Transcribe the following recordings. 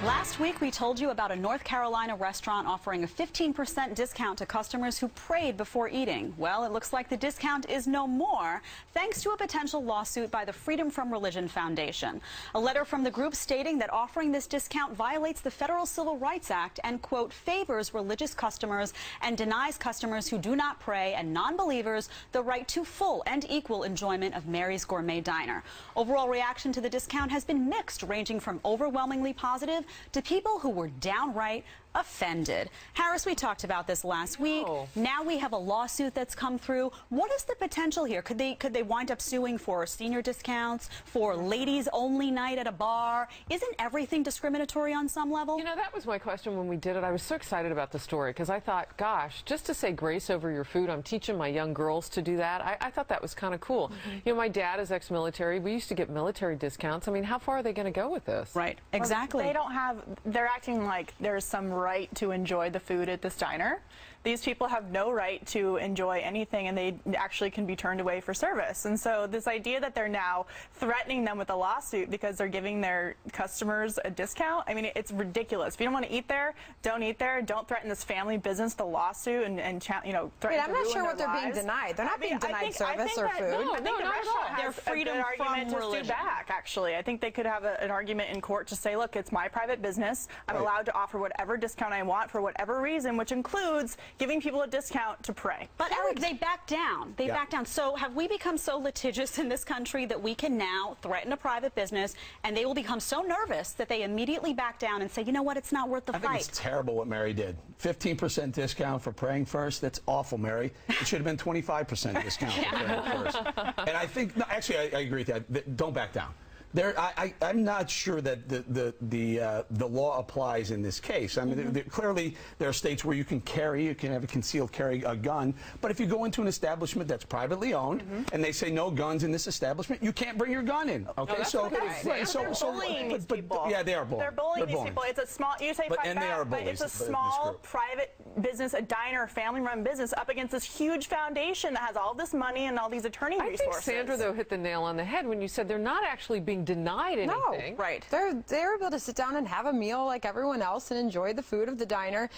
Last week, we told you about a North Carolina restaurant offering a 15% discount to customers who prayed before eating. Well, it looks like the discount is no more, thanks to a potential lawsuit by the Freedom from Religion Foundation. A letter from the group stating that offering this discount violates the Federal Civil Rights Act and, quote, favors religious customers and denies customers who do not pray and non-believers the right to full and equal enjoyment of Mary's Gourmet Diner. Overall reaction to the discount has been mixed, ranging from overwhelmingly positive to people who were downright offended. Harris, we talked about this last week. Now we have a lawsuit that's come through. What is the potential here? Could they wind up suing for senior discounts, for ladies only night at a bar? Isn't everything discriminatory on some level? You know, that was my question when we did it. I was so excited about the story because I thought, gosh, just to say grace over your food, I'm teaching my young girls to do that. I thought that was kind of cool. You know, my dad is ex-military. We used to get military discounts. I mean, how far are they going to go with this? Right, exactly. Well, they don't have, they're acting like there's some right to enjoy the food at this diner. These people have no right to enjoy anything, and they actually can be turned away for service. And so this idea that they're now threatening them with a lawsuit because they're giving their customers a discount, I mean, it's ridiculous. If you don't want to eat there, don't eat there. Don't threaten this family business, the lawsuit, and you know, threaten to ruin their lives. I'm not sure what they're being denied. They're not being denied service or food. No, I think the restaurant has their freedom a good argument to sue back, actually. I think they could have an argument in court to say, look, it's my private business. I'm allowed to offer whatever discount I want for whatever reason, which includes giving people a discount to pray. But Eric, they back down. They back down. So have we become so litigious in this country that we can now threaten a private business and they will become so nervous that they immediately back down and say, you know what, it's not worth the fight? I think it's terrible what Mary did. 15% discount for praying first. That's awful, Mary. It should have been 25% discount for praying first. And I think, no, actually, I agree with that. Don't back down. I'm not sure that the law applies in this case. I mean, clearly there are states where you can have a concealed carry a gun, but if you go into an establishment that's privately owned and they say no guns in this establishment, you can't bring your gun in. Okay, bullying these people. Yeah, they are bullying. They're bullying these people. It's a small. You say fight back, but it's a small private business, a diner, family-run business up against this huge foundation that has all this money and all these attorney resources. I think Sandra, though, hit the nail on the head when you said they're not actually being denied anything. No, right. They're able to sit down and have a meal like everyone else and enjoy the food of the diner.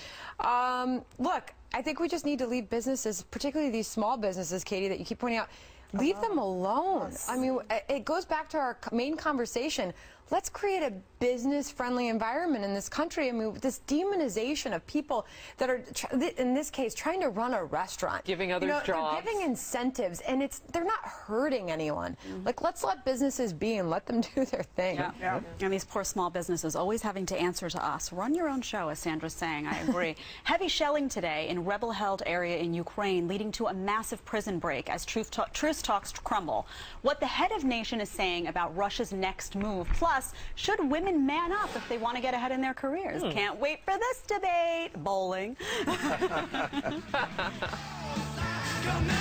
Look, I think we just need to leave businesses, particularly these small businesses, Katie, that you keep pointing out, leave them alone. Yes. I mean, it goes back to our main conversation. Let's create a business-friendly environment in this country. I mean, this demonization of people that are, in this case, trying to run a restaurant. Giving others jobs. They're giving incentives, and they're not hurting anyone. Like, let's let businesses be and let them do their thing. And these poor small businesses always having to answer to us. Run your own show, as Sandra's saying. I agree. Heavy shelling today in rebel-held area in Ukraine, leading to a massive prison break as truce talks crumble. What the head of nation is saying about Russia's next move. Plus, should women man up if they want to get ahead in their careers? Can't wait for this debate. Bowling. Come in.